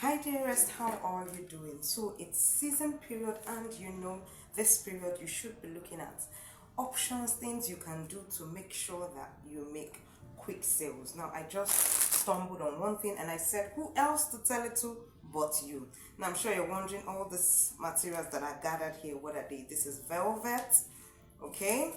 Hi dearest, how are you doing? So it's season period, and this period you should be looking at options, things you can do to make sure that you make quick sales. Now I just stumbled on one thing and I said, who else to tell it to but you? Now I'm sure you're wondering, all these materials that I gathered here, what are they? This is velvet, okay?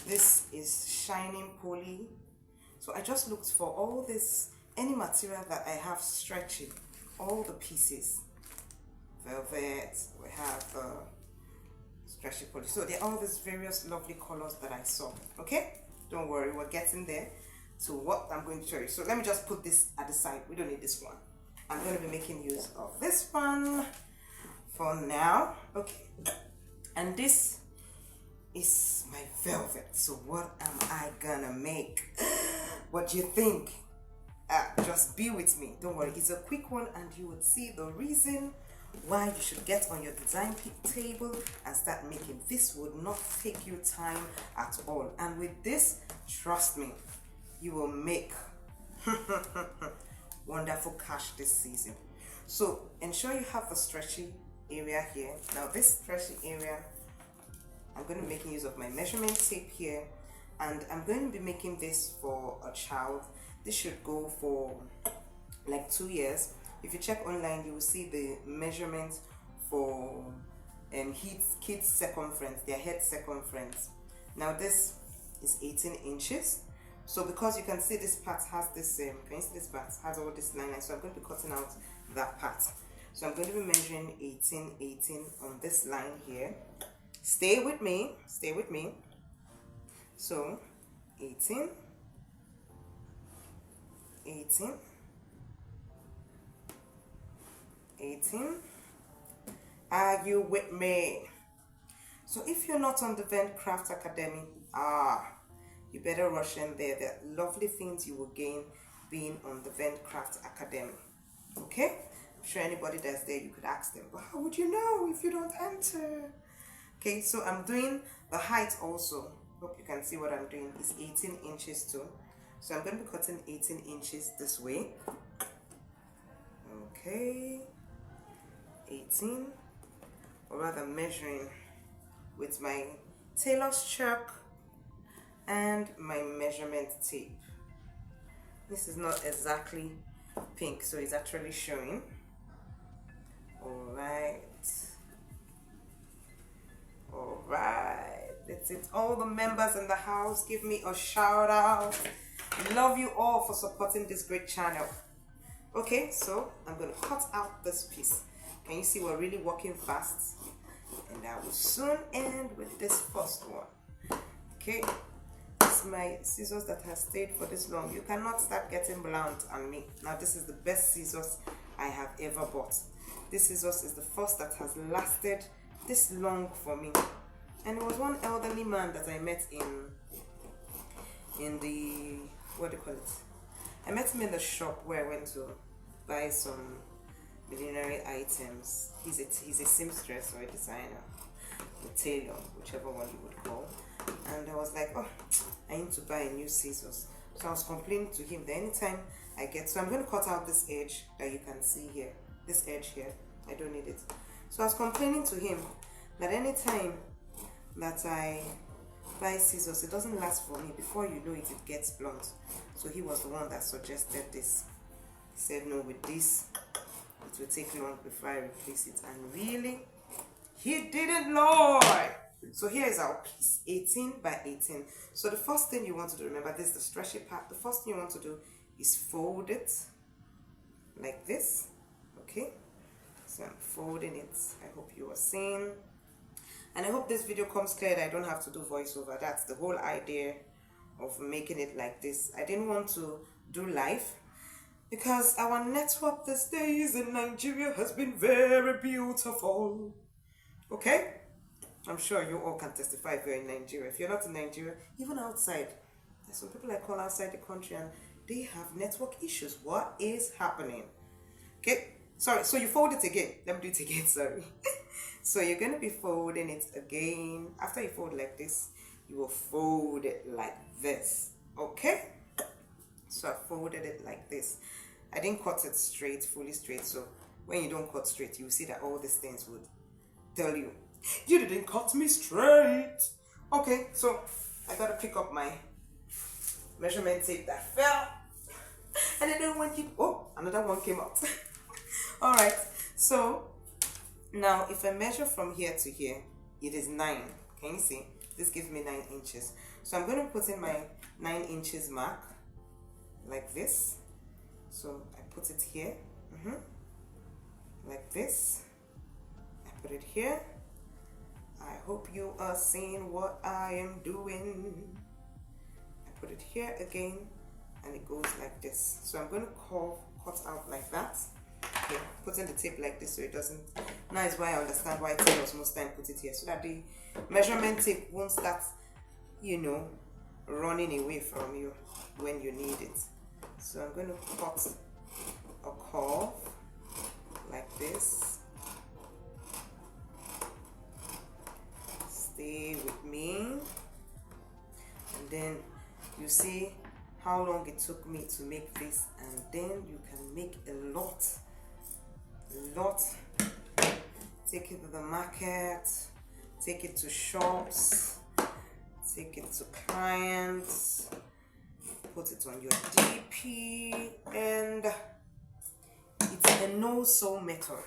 This is shining poly. So I just looked for all this, any material that I have stretchy, all the pieces. Velvet, we have stretchy poly. So there are all these various lovely colors that I saw. Okay? Don't worry, we're getting there to what I'm going to show you. So let me just put this at the side. We don't need this one. I'm going to be making use of this one for now. Okay. And this is my velvet. So what am I gonna make? What do you think? Just be with me. Don't worry, it's a quick one and you would see the reason why you should get on your design table and start making. This would not take you time at all. And with this, trust me, you will make wonderful cash this season. So ensure you have the stretchy area here. Now this stretchy area, I'm going to be making use of my measurement tape here, and I'm going to be making this for a child. This should go for like 2 years. If you check online, you will see the measurement for kids circumference, their head circumference. Now this is 18 inches. So because you can see this part has this, can you see this part has all this line? So I'm going to be cutting out that part. So I'm going to be measuring 18 on this line here. Stay with me, stay with me. So 18. Are you with me? So if you're not on the Vent Craft Academy, you better rush in there. There are lovely things you will gain being on the Vent Craft Academy. Okay? I'm sure anybody that's there, you could ask them, but how would you know if you don't enter? Okay, so I'm doing the height also. Hope you can see what I'm doing. It's 18 inches too. So I'm going to be cutting 18 inches this way. Okay, 18, or rather measuring with my tailor's chalk and my measurement tape. This is not exactly pink, so it's actually showing. Alright, that's it. All the members in the house, give me a shout out. Love you all for supporting this great channel. Okay, so I'm going to cut out this piece. Can you see we're really working fast? And I will soon end with this first one. Okay, it's my scissors that has stayed for this long. You cannot start getting blunt on me. Now this is the best scissors I have ever bought. This scissors is the first that has lasted this long for me. And it was one elderly man that I met in the, what do you call it? I met him in the shop where I went to buy some millinery items. He's a seamstress or a designer, a tailor, whichever one you would call. And I was like, oh, I need to buy a new scissors. So I was complaining to him that anytime I get, so I'm going to cut out this edge that you can see here. This edge here, I don't need it. So I was complaining to him that anytime that I buy scissors, it doesn't last for me. Before you know it, it gets blunt. So he was the one that suggested this. He said, no, with this, it will take long before I replace it. And really, he didn't, Lord. So here is our piece, 18 by 18. So the first thing you want to do, remember this is the stretchy part. The first thing you want to do is fold it like this. Okay, so I'm folding it. I hope you are seeing. And I hope this video comes clear that I don't have to do voiceover. That's the whole idea of making it like this. I didn't want to do live because our network these days in Nigeria has been very beautiful. Okay? I'm sure you all can testify if you're in Nigeria. If you're not in Nigeria, even outside, there's some people I call outside the country and they have network issues. What is happening? Okay? Sorry, so you fold it again. Let me do it again, sorry. So you're going to be folding it again. After you fold like this, you will fold it like this. Okay? So I folded it like this. I didn't cut it straight, fully straight. So when you don't cut straight, you see that all these things would tell you, you didn't cut me straight. Okay, so I gotta pick up my measurement tape that fell. And I don't want you, oh, another one came out. All right, so now if I measure from here to here, it is 9. Can you see? This gives me 9 inches. So I'm going to put in my 9 inches mark like this. So I put it here, like this. I put it here. I hope you are seeing what I am doing. I put it here again, and it goes like this. So I'm going to cut out like that. Okay, putting the tape like this so it doesn't. Now is why I understand why tailors most time put it here, so that the measurement tape won't start, you know, running away from you when you need it. So I'm going to cut a curve like this. Stay with me. And then you see how long it took me to make this, and then you can make a lot. Take it to the market, take it to shops, take it to clients, put it on your DP, and it's a no-sew method.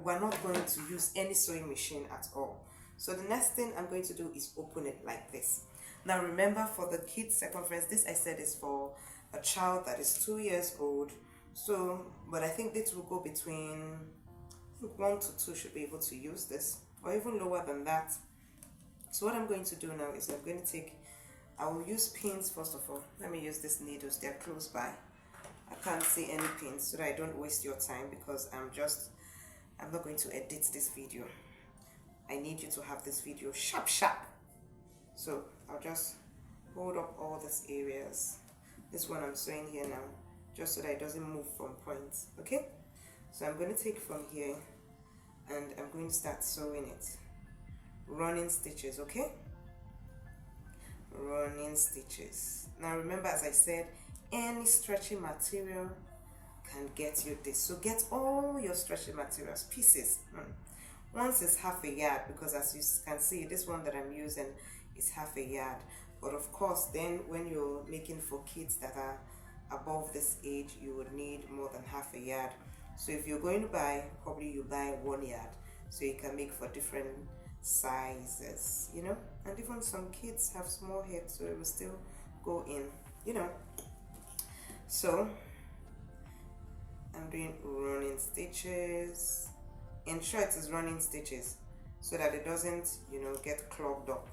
We're not going to use any sewing machine at all. So the next thing I'm going to do is open it like this. Now remember, for the kids circumference, this I said is for a child that is 2 years old. So, but I think this will go between 1 to 2 should be able to use this, or even lower than that. So what I'm going to do now is I'm going to take, I will use pins first of all. Let me use these needles, they're close by. I can't see any pins so that I don't waste your time, because I'm not going to edit this video. I need you to have this video sharp. So I'll just hold up all these areas. This one I'm sewing here now, just so that it doesn't move from points. Okay, so I'm going to take from here and I'm going to start sewing it. Running stitches, okay? Running stitches. Now remember, as I said, any stretchy material can get you this. So get all your stretchy materials, pieces. Once is half a yard, because as you can see, this one that I'm using is half a yard. But of course, then when you're making for kids that are above this age, you would need more than half a yard. So if you're going to buy, probably you buy 1 yard, so you can make for different sizes, you know. And even some kids have small heads, so it will still go in, you know. So I'm doing running stitches. Ensure it is running stitches so that it doesn't, you know, get clogged up.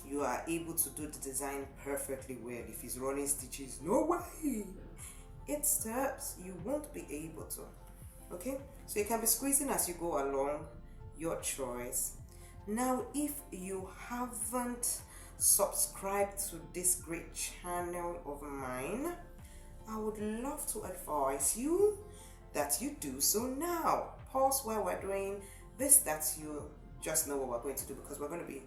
You are able to do the design perfectly well. If it's running stitches, no way, it stops. You won't be able to. Okay, so you can be squeezing as you go along, your choice. Now if you haven't subscribed to this great channel of mine, I would love to advise you that you do so now. Pause while we're doing this, that you just know what we're going to do, because we're going to be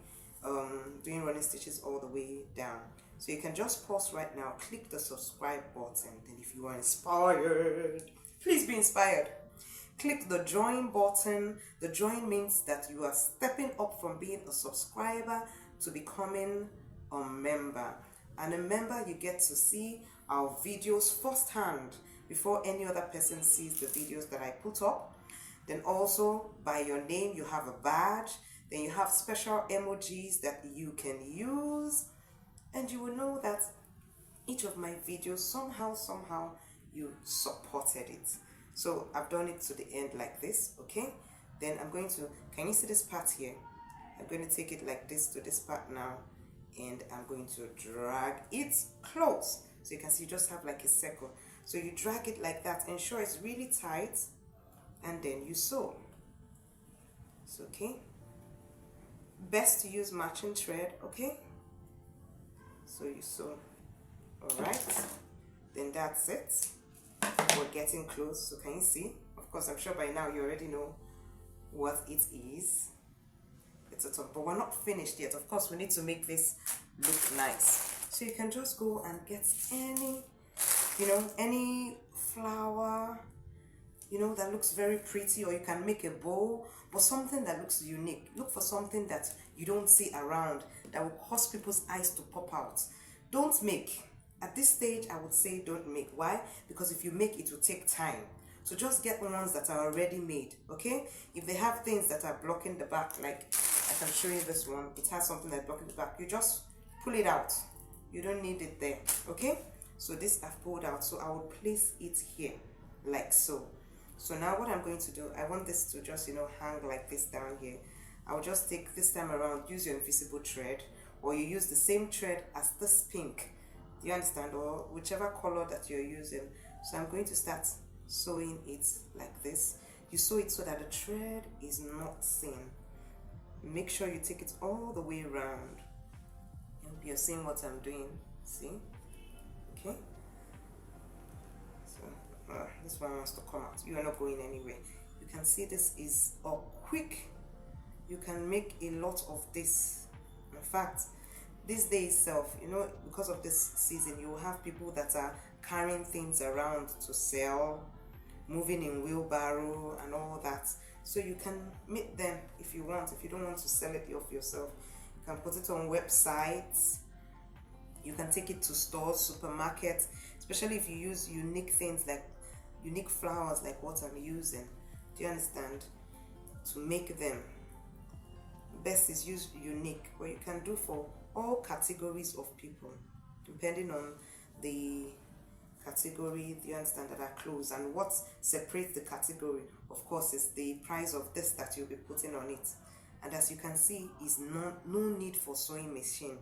doing running stitches all the way down. So you can just pause right now, click the subscribe button, then if you are inspired, please be inspired, click the join button. The join means that you are stepping up from being a subscriber to becoming a member. And a member, you get to see our videos firsthand before any other person sees the videos that I put up. Then also by your name you have a badge. Then you have special emojis that you can use, and you will know that each of my videos somehow you supported it. So I've done it to the end like this. Okay, then I'm going to, can you see this part here? I'm going to take it like this to this part now, and I'm going to drag it close, so you can see you just have like a circle. So you drag it like that, ensure it's really tight, and then you sew. It's okay. Best to use matching thread, okay? So you sew. Alright, then that's it. We're getting close, so can you see? Of course, I'm sure by now you already know what it is. It's a top, but we're not finished yet. Of course, we need to make this look nice. So you can just go and get any, you know, any flower, you know, that looks very pretty, or you can make a bow, but something that looks unique. Look for something that you don't see around that will cause people's eyes to pop out. Don't make. At this stage, I would say don't make. Why? Because if you make, it will take time. So just get ones that are already made, okay? If they have things that are blocking the back, like I can show you this one, it has something that's blocking the back, you just pull it out. You don't need it there, okay? So this I've pulled out, so I will place it here, like so. So now what I'm going to do, I want this to just, you know, hang like this down here. I'll just take this time around, use your invisible thread, or you use the same thread as this pink. Do you understand? Or whichever color that you're using. So I'm going to start sewing it like this. You sew it so that the thread is not seen. Make sure you take it all the way around. You're seeing what I'm doing. See? Okay. So this one wants to come out. You are not going anywhere. You can see this is a quick. You can make a lot of this. In fact, this day itself, you know, because of this season, you will have people that are carrying things around to sell, moving in wheelbarrow and all that. So you can meet them if you want. If you don't want to sell it off yourself, you can put it on websites. You can take it to stores, supermarkets, especially if you use unique things like unique flowers like what I'm using. Do you understand? To make them. Best is use unique, but you can do for all categories of people, depending on the category, do you understand, that are closed. And what separates the category, of course, is the price of this that you'll be putting on it. And as you can see, is no need for sewing machine.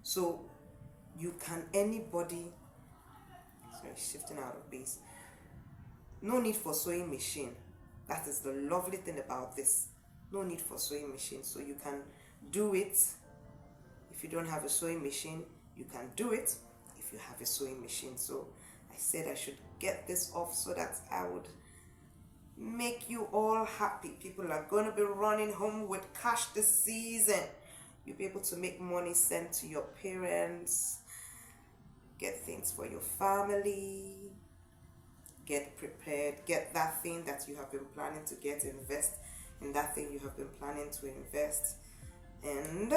So you can, anybody, sorry, shifting out of base, no need for sewing machine. That is the lovely thing about this. No need for sewing machine. So you can do it. If you don't have a sewing machine, you can do it if you have a sewing machine. So I said I should get this off so that I would make you all happy. People are going to be running home with cash this season. You'll be able to make money, send to your parents, get things for your family, get prepared, get that thing that you have been planning to get, invest in that thing you have been planning to invest. And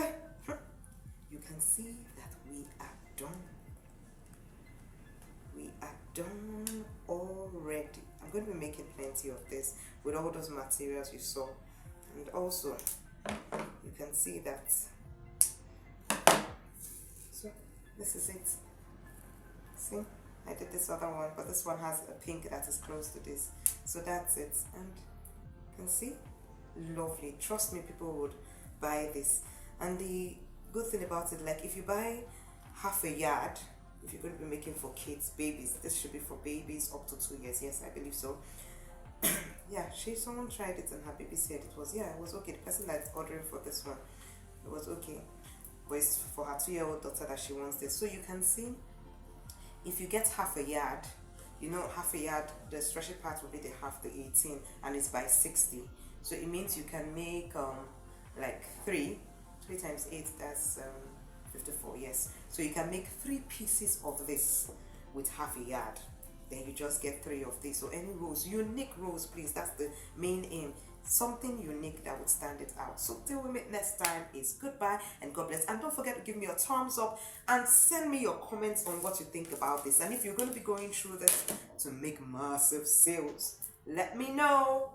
you can see that we are done. We are done already. I'm going to be making plenty of this with all those materials you saw. And also, you can see that. So, this is it. See? I did this other one, but this one has a pink that is close to this. So that's it. And you can see? Lovely. Trust me, people would buy this. And the good thing about it, like if you buy half a yard, if you're going to be making for kids, babies, this should be for babies up to 2 years. Yes, I believe so. Yeah, someone tried it and her baby said it was okay. The person that's ordering for this one, it was okay. But it's for her 2-year-old daughter that she wants this. So you can see, if you get half a yard, you know, half a yard, the stretchy part will be the half, the 18, and it's by 60. So it means you can make like 3 times 8, that's 54, yes. So you can make 3 pieces of this with half a yard. Then you just get 3 of these. So any rows, unique rows, please. That's the main aim. Something unique that would stand it out. So till we meet next time, is goodbye and God bless. And don't forget to give me a thumbs up and send me your comments on what you think about this. And if you're going to be going through this to make massive sales, let me know.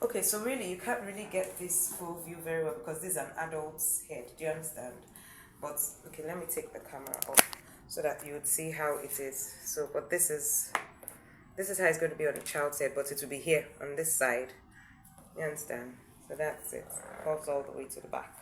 Okay, so really you can't really get this full view very well because this is an adult's head. Do you understand? But okay, let me take the camera off so that you would see how it is. So, but this is how it's going to be on the child's head, but it will be here on this side. You understand? So that's it. Curves all the way to the back.